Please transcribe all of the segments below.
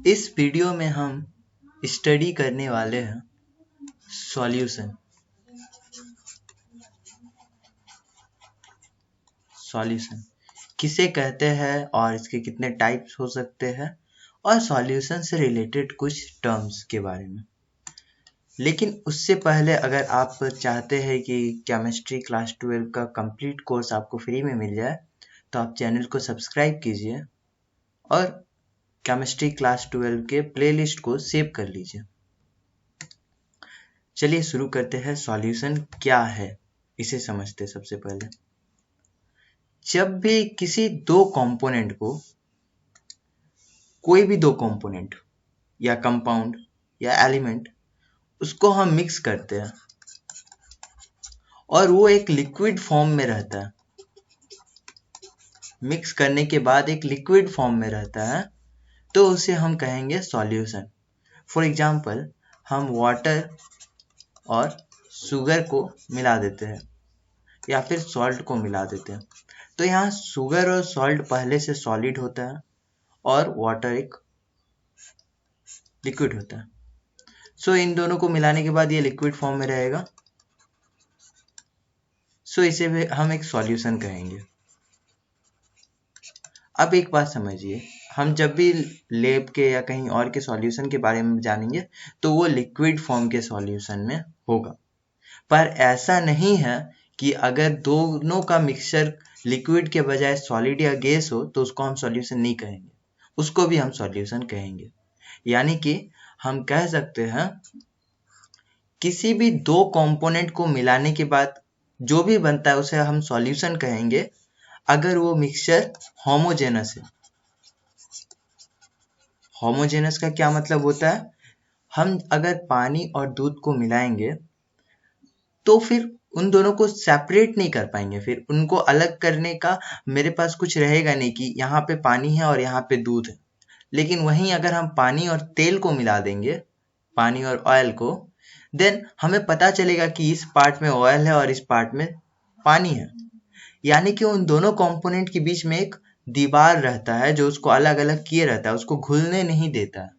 इस वीडियो में हम स्टडी करने वाले हैं सॉल्यूशन। सॉल्यूशन किसे कहते हैं और इसके कितने टाइप्स हो सकते हैं और सॉल्यूशन से रिलेटेड कुछ टर्म्स के बारे में। लेकिन उससे पहले अगर आप चाहते हैं कि केमिस्ट्री क्लास 12 का कंप्लीट कोर्स आपको फ्री में मिल जाए तो आप चैनल को सब्सक्राइब कीजिए और केमिस्ट्री क्लास 12 के प्लेलिस्ट को सेव कर लीजिए। चलिए शुरू करते हैं। सॉल्यूशन क्या है इसे समझते हैं। सबसे पहले जब भी किसी दो कंपोनेंट को, कोई भी दो कंपोनेंट या कंपाउंड या एलिमेंट, उसको हम मिक्स करते हैं और वो एक लिक्विड फॉर्म में रहता है, मिक्स करने के बाद एक लिक्विड फॉर्म में रहता है, तो उसे हम कहेंगे सॉल्यूशन। फॉर एग्जाम्पल हम वाटर और शुगर को मिला देते हैं या फिर सॉल्ट को मिला देते हैं, तो यहाँ शुगर और सॉल्ट पहले से सॉलिड होता है और वाटर एक लिक्विड होता है। सो इन दोनों को मिलाने के बाद ये लिक्विड फॉर्म में रहेगा, सो इसे हम एक सॉल्यूशन कहेंगे। अब एक बात समझिए, हम जब भी लैब के या कहीं और के सॉल्यूशन के बारे में जानेंगे तो वो लिक्विड फॉर्म के सॉल्यूशन में होगा, पर ऐसा नहीं है कि अगर दोनों का मिक्सचर लिक्विड के बजाय सॉलिड या गैस हो तो उसको हम सॉल्यूशन नहीं कहेंगे, उसको भी हम सॉल्यूशन कहेंगे। यानी कि हम कह सकते हैं किसी भी दो कंपोनेंट को मिलाने के बाद जो भी बनता है उसे हम सॉल्यूशन कहेंगे अगर वो मिक्सचर होमोजेनस है। होमोजेनस का क्या मतलब होता है? हम अगर पानी और दूध को मिलाएंगे तो फिर उन दोनों को सेपरेट नहीं कर पाएंगे, फिर उनको अलग करने का मेरे पास कुछ रहेगा नहीं कि यहाँ पे पानी है और यहाँ पे दूध है। लेकिन वहीं अगर हम पानी और तेल को मिला देंगे, पानी और ऑयल को, देन हमें पता चलेगा कि इस पार्ट में ऑयल है और इस पार्ट में पानी है। यानी कि उन दोनों कंपोनेंट के बीच में एक दीवार रहता है जो उसको अलग अलग किए रहता है, उसको घुलने नहीं देता है।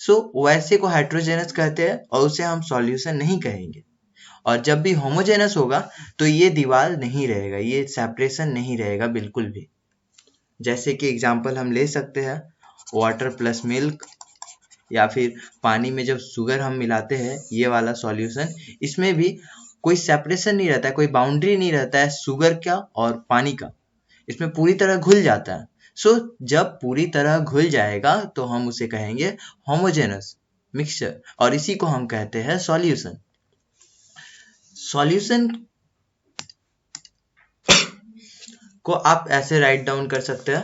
सो वैसे को हाइड्रोजेनस कहते हैं और उसे हम सॉल्यूशन नहीं कहेंगे। और जब भी होमोजेनस होगा तो ये दीवार नहीं रहेगा, ये सेपरेशन नहीं रहेगा बिल्कुल भी। जैसे कि एग्जांपल हम ले सकते हैं वाटर प्लस मिल्क, या फिर पानी में जब शुगर हम मिलाते हैं ये वाला सॉल्यूशन, इसमें भी कोई सेपरेशन नहीं रहता है, कोई बाउंड्री नहीं रहता है शुगर का और पानी का, इसमें पूरी तरह घुल जाता है। सो जब पूरी तरह घुल जाएगा तो हम उसे कहेंगे होमोजेनस मिक्सचर और इसी को हम कहते हैं सॉल्यूशन। सॉल्यूशन को आप ऐसे राइट डाउन कर सकते हैं,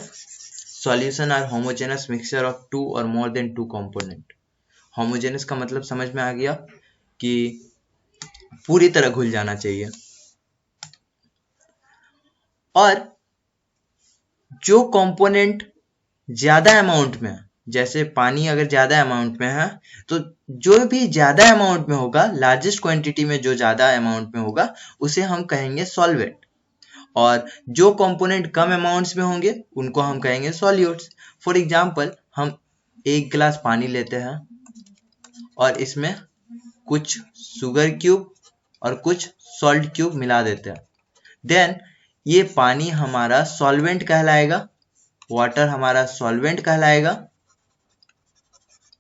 solution are homogenous mixture of two और more than two component. Homogenous का मतलब समझ में आ गया कि पूरी तरह घुल जाना चाहिए। और जो कंपोनेंट ज्यादा अमाउंट में है, जैसे पानी अगर ज्यादा अमाउंट में है तो जो भी ज्यादा अमाउंट में होगा, लार्जेस्ट क्वांटिटी में जो ज्यादा अमाउंट में होगा उसे हम कहेंगे सॉल्वेंट, और जो कंपोनेंट कम अमाउंट्स में होंगे उनको हम कहेंगे सॉल्यूट्स। फॉर एग्जांपल हम एक गिलास पानी लेते हैं और इसमें कुछ शुगर क्यूब और कुछ सॉल्ट क्यूब मिला देते हैं, देन ये पानी हमारा सॉल्वेंट कहलाएगा, वाटर हमारा सॉल्वेंट कहलाएगा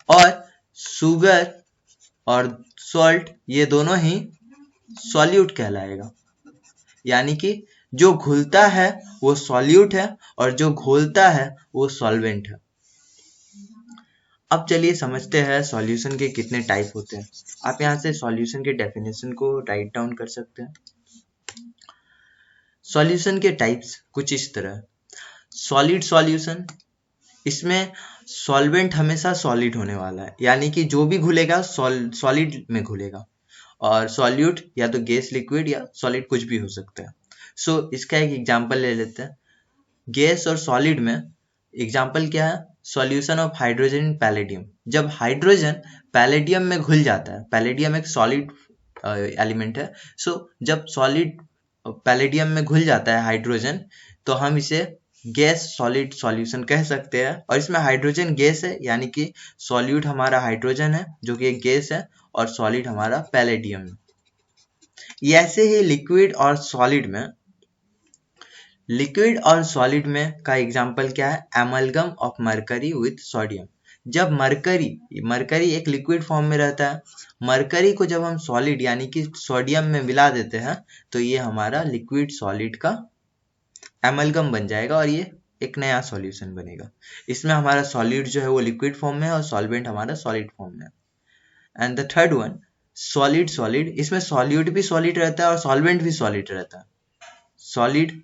और शुगर और सॉल्ट ये दोनों ही सॉल्यूट कहलाएगा। यानी कि जो घुलता है वो सॉल्यूट है और जो घोलता है वो सॉल्वेंट है। अब चलिए समझते हैं सॉल्यूशन के कितने टाइप होते हैं। आप यहाँ से सॉल्यूशन के डेफिनेशन को राइट डाउन कर सकते हैं। सॉल्यूशन के टाइप्स कुछ इस तरह। सॉलिड सॉल्यूशन, इसमें सॉल्वेंट हमेशा सॉलिड होने वाला है, यानी कि जो भी घुलेगा सॉलिड में घुलेगा, और सॉल्यूट या तो गैस लिक्विड या सॉलिड कुछ भी हो सकता है। सो इसका एक एग्जांपल ले लेते हैं। गैस और सॉलिड में एग्जांपल क्या है? Solution of hydrogen in palladium. जब हाइड्रोजन पैलेडियम में घुल जाता है, पैलेडियम एक सॉलिड एलिमेंट है, सो जब सॉलिड पैलेडियम में घुल जाता है हाइड्रोजन तो हम इसे गैस सॉलिड सॉल्यूशन कह सकते हैं। और इसमें हाइड्रोजन गैस है, यानी कि सॉल्यूट हमारा हाइड्रोजन है जो कि एक गैस है, और सॉलिड हमारा पैलेडियम है। ये ऐसे ही लिक्विड और सॉलिड में का एग्जांपल क्या है? Amalgam of mercury with sodium. जब मरकरी एक लिक्विड फॉर्म में रहता है, मरकरी को जब हम सॉलिड यानी कि सोडियम में मिला देते हैं तो ये हमारा लिक्विड सॉलिड का एमलगम बन जाएगा और ये एक नया सॉल्यूशन बनेगा। इसमें हमारा सॉलिड जो है वो लिक्विड फॉर्म में है और सॉल्वेंट हमारा सॉलिड फॉर्म में है। And the third one, solid, इसमें सॉल्यूट भी सॉलिड रहता है और सॉल्वेंट भी सॉलिड रहता है। सॉलिड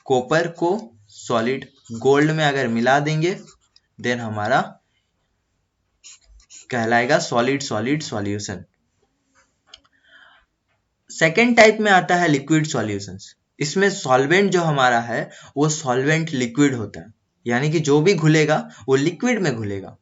कॉपर को सॉलिड गोल्ड में अगर मिला देंगे देन हमारा कहलाएगा सॉलिड सॉल्यूशन। सेकेंड टाइप में आता है लिक्विड सॉल्यूशंस। इसमें सॉल्वेंट जो हमारा है वो सॉल्वेंट लिक्विड होता है, यानी कि जो भी घुलेगा वो लिक्विड में घुलेगा।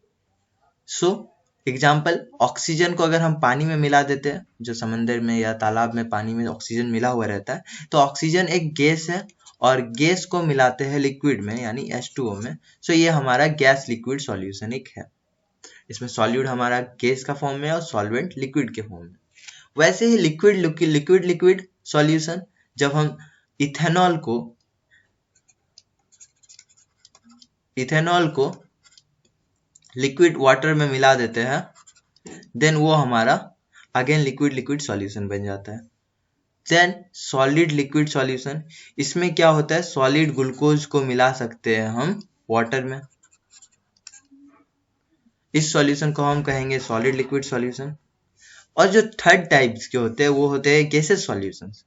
सो एग्जाम्पल, ऑक्सीजन को अगर हम पानी में मिला देते हैं, जो समंदर में या तालाब में पानी में ऑक्सीजन मिला हुआ रहता है, तो ऑक्सीजन एक गैस है और गैस को मिलाते हैं लिक्विड में यानी H2O में। सो ये हमारा गैस लिक्विड सॉल्यूशन एक है। इसमें सॉल्यूट हमारा गैस का फॉर्म में और सॉल्वेंट लिक्विड के फॉर्म में। वैसे ही लिक्विड सॉल्यूशन, जब हम इथेनॉल को लिक्विड वाटर में मिला देते हैं देन वो हमारा अगेन लिक्विड सॉल्यूशन बन जाता है। देन सॉलिड लिक्विड सॉल्यूशन, इसमें क्या होता है? सॉलिड ग्लूकोज को मिला सकते हैं हम वाटर में, इस सॉल्यूशन को हम कहेंगे सॉलिड लिक्विड सॉल्यूशन। और जो थर्ड टाइप्स के होते हैं वो होते हैं गैसेस सॉल्यूशंस।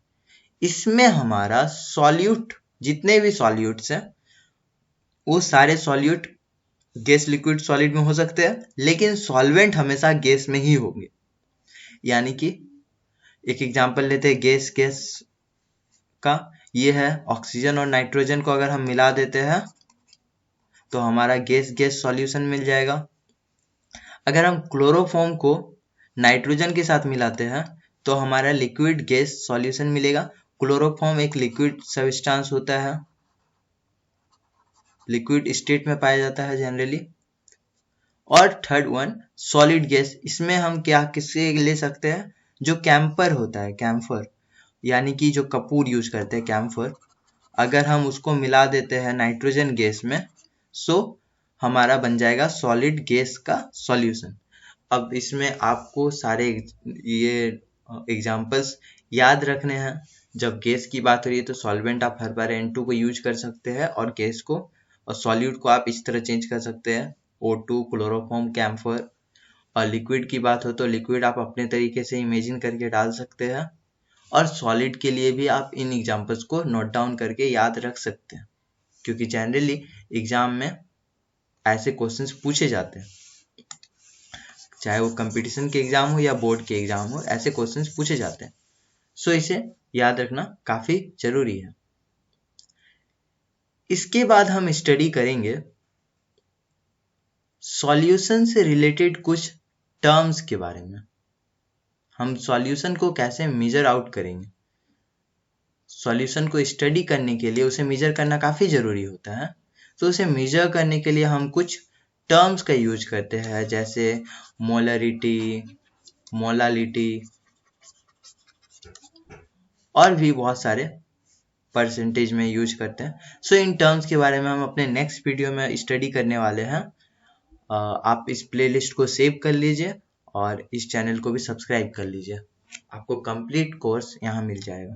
इसमें हमारा सॉल्यूट, जितने भी सॉल्यूट्स हैं वो सारे सॉल्यूट गैस लिक्विड सॉलिड में हो सकते हैं, लेकिन सॉल्वेंट हमेशा गैस में ही होंगे। यानी कि एक एग्जांपल लेते हैं गैस का, ये है ऑक्सीजन और नाइट्रोजन को अगर हम मिला देते हैं तो हमारा गैस सॉल्यूशन मिल जाएगा। अगर हम क्लोरोफॉर्म को नाइट्रोजन के साथ मिलाते हैं तो हमारा लिक्विड गैस सॉल्यूशन मिलेगा। क्लोरोफॉर्म एक लिक्विड सब्सटेंस होता है, लिक्विड स्टेट में पाया जाता है जनरली। और थर्ड वन सॉलिड गैस, इसमें हम किससे ले सकते हैं? जो कैंपर होता है, कैम्फर यानी कि जो कपूर यूज करते हैं कैम्फर, अगर हम उसको मिला देते हैं नाइट्रोजन गैस में सो हमारा बन जाएगा सॉलिड गैस का सॉल्यूशन। अब इसमें आपको सारे ये एग्जांपल्स याद रखने हैं। जब गैस की बात हो रही है तो सॉल्वेंट आप हर बार N2 को यूज कर सकते हैं और गैस को, और सॉल्यूट को आप इस तरह चेंज कर सकते हैं O2, क्लोरोफॉर्म, कैम्फर। और लिक्विड की बात हो तो लिक्विड आप अपने तरीके से इमेजिन करके डाल सकते हैं। और सॉलिड के लिए भी आप इन एग्जांपल्स को नोट डाउन करके याद रख सकते हैं, क्योंकि जनरली एग्जाम में ऐसे क्वेश्चंस पूछे जाते हैं, चाहे वो कंपटीशन के एग्जाम हो या बोर्ड के एग्जाम हो, ऐसे क्वेश्चंस पूछे जाते हैं। सो इसे याद रखना काफी जरूरी है। इसके बाद हम स्टडी करेंगे सॉल्यूशन से रिलेटेड कुछ टर्म्स के बारे में। हम सॉल्यूशन को कैसे मेजर आउट करेंगे। सॉल्यूशन को स्टडी करने के लिए उसे मेजर करना काफी जरूरी होता है, तो उसे मेजर करने के लिए हम कुछ टर्म्स का यूज करते हैं, जैसे मोलरिटी, मोलालिटी और भी बहुत सारे परसेंटेज में यूज करते हैं। सो इन टर्म्स के बारे में हम अपने नेक्स्ट वीडियो में स्टडी करने वाले हैं। आप इस प्लेलिस्ट को सेव कर लीजिए और इस चैनल को भी सब्सक्राइब कर लीजिए, आपको कंप्लीट कोर्स यहाँ मिल जाएगा।